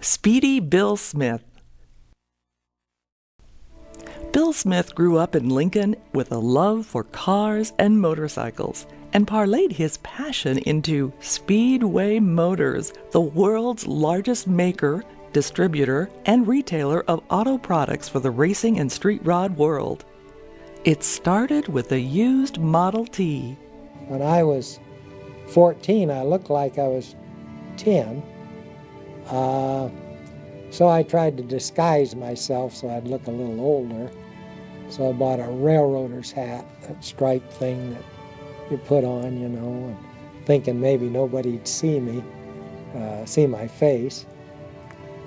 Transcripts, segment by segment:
Speedy Bill Smith. Bill Smith grew up in Lincoln with a love for cars and motorcycles and parlayed his passion into Speedway Motors, the world's largest maker, distributor, and retailer of auto products for the racing and street rod world. It started with a used Model T. When I was 14, I looked like I was 10. So I tried to disguise myself so I'd look a little older. So I bought a railroader's hat, that striped thing that you put on, you know, and thinking maybe nobody'd see me, see my face.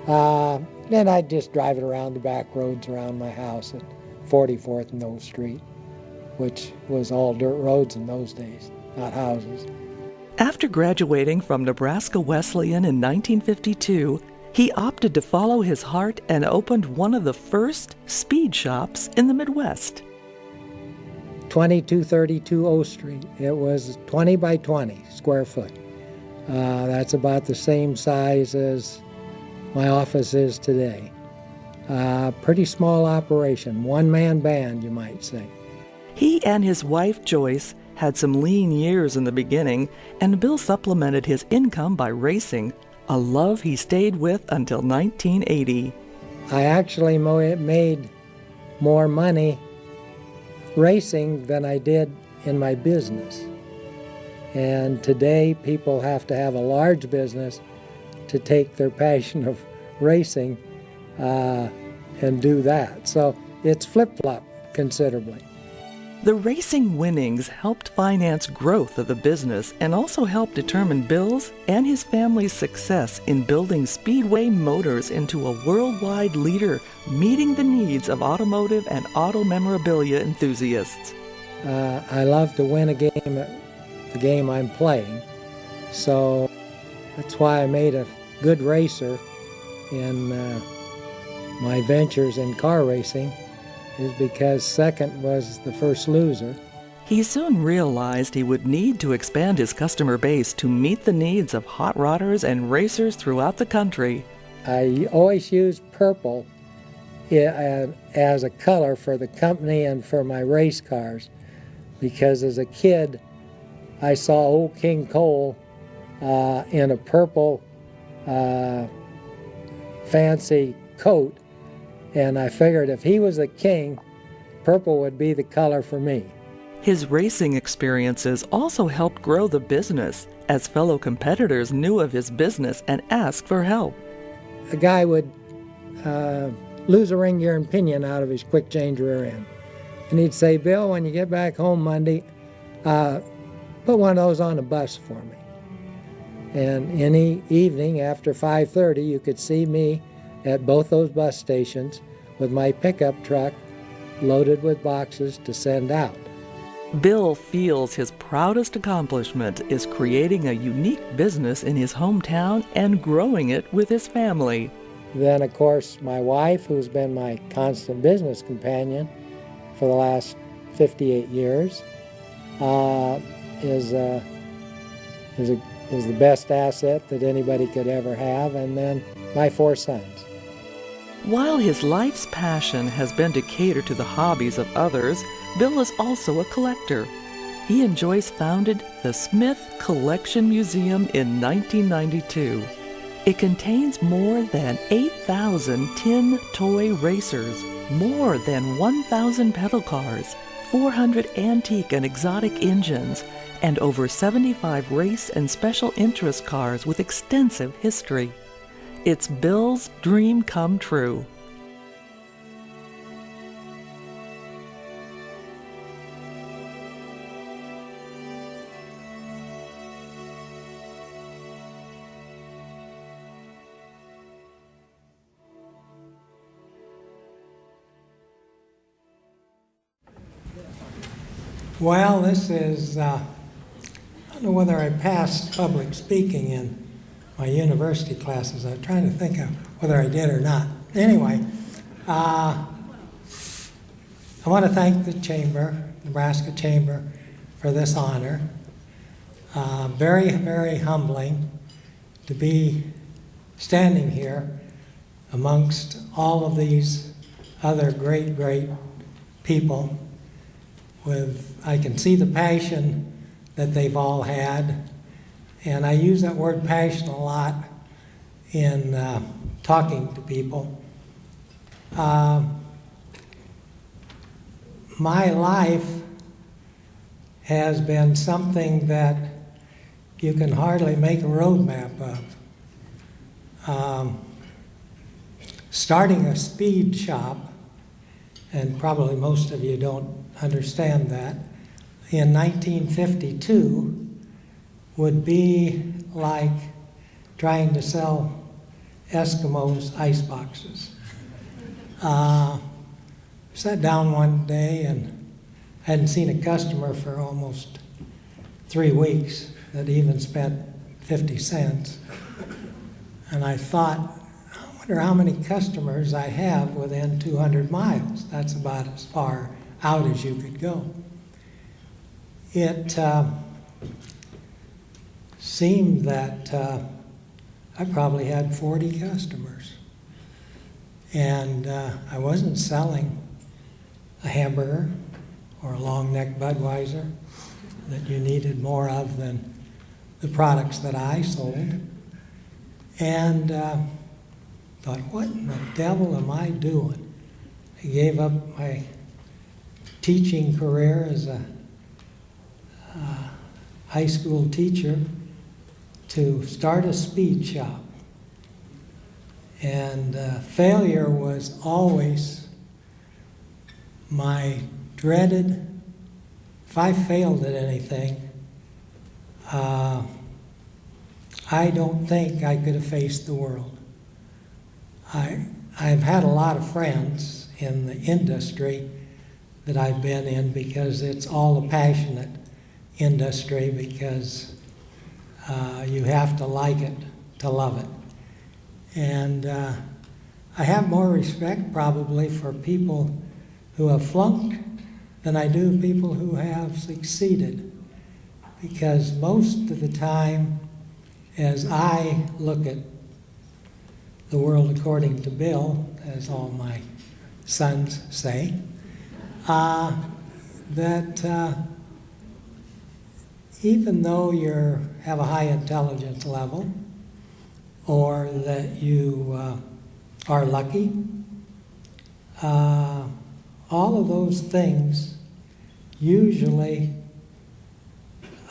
Then I'd just drive it around the back roads around my house at 44th and O Street, which was all dirt roads in those days, not houses. After graduating from Nebraska Wesleyan in 1952, he opted to follow his heart and opened one of the first speed shops in the Midwest. 2232 O Street. It was 20 by 20 square foot. That's about the same size as my office is today. Pretty small operation, one-man band, you might say. He and his wife, Joyce, had some lean years in the beginning, and Bill supplemented his income by racing, a love he stayed with until 1980. I actually made more money racing than I did in my business. And today people have to have a large business to take their passion of racing and do that. So it's flip-flopped considerably. The racing winnings helped finance growth of the business and also helped determine Bill's and his family's success in building Speedway Motors into a worldwide leader, meeting the needs of automotive and auto memorabilia enthusiasts. I love to win a game at the game I'm playing, so that's why I made a good racer in my ventures in car racing, is because second was the first loser. He soon realized he would need to expand his customer base to meet the needs of hot rodders and racers throughout the country. I always used purple as a color for the company and for my race cars, because as a kid I saw old King Cole in a purple fancy coat, and I figured if he was the king, purple would be the color for me. His racing experiences also helped grow the business, as fellow competitors knew of his business and asked for help. A guy would lose a ring gear and pinion out of his quick change rear end. And he'd say, "Bill, when you get back home Monday, put one of those on the bus for me." And any evening after 5:30, you could see me at both those bus stations with my pickup truck loaded with boxes to send out. Bill feels his proudest accomplishment is creating a unique business in his hometown and growing it with his family. Then, of course, my wife, who's been my constant business companion for the last 58 years, is the best asset that anybody could ever have, and then my 4 sons. While his life's passion has been to cater to the hobbies of others, Bill is also a collector. He and Joyce founded the Smith Collection Museum in 1992. It contains more than 8,000 tin toy racers, more than 1,000 pedal cars, 400 antique and exotic engines, and over 75 race and special interest cars with extensive history. It's Bill's dream come true. Well, this is, I don't know whether I passed public speaking in my university classes. I was trying to think of whether I did or not. Anyway, I want to thank the Chamber, Nebraska Chamber, for this honor. Very, very humbling to be standing here amongst all of these other great, great people I can see the passion that they've all had. And I use that word passion a lot in talking to people. My life has been something that you can hardly make a roadmap of. Starting a speed shop, and probably most of you don't understand that, in 1952 would be like trying to sell Eskimos ice boxes. Sat down one day and hadn't seen a customer for almost 3 weeks that even spent 50 cents. And I thought, I wonder how many customers I have within 200 miles. That's about as far out as you could go. It seemed that I probably had 40 customers. And I wasn't selling a hamburger or a long neck Budweiser that you needed more of than the products that I sold. And thought, what in the devil am I doing? I gave up my teaching career as a high school teacher to start a speed shop. And failure was always my dreaded, if I failed at anything, I don't think I could have faced the world. I've had a lot of friends in the industry that I've been in because it's all a passionate industry, because you have to like it to love it. And I have more respect probably for people who have flunked than I do people who have succeeded, because most of the time, as I look at the world according to Bill, as all my sons say, that even though you have a high intelligence level, or that you are lucky, all of those things usually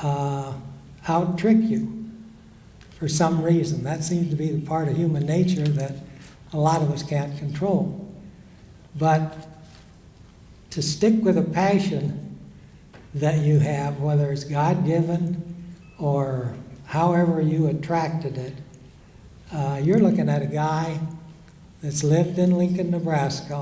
out-trick you for some reason. That seems to be the part of human nature that a lot of us can't control. But to stick with a passion that you have, whether it's God-given or however you attracted it, you're looking at a guy that's lived in Lincoln, Nebraska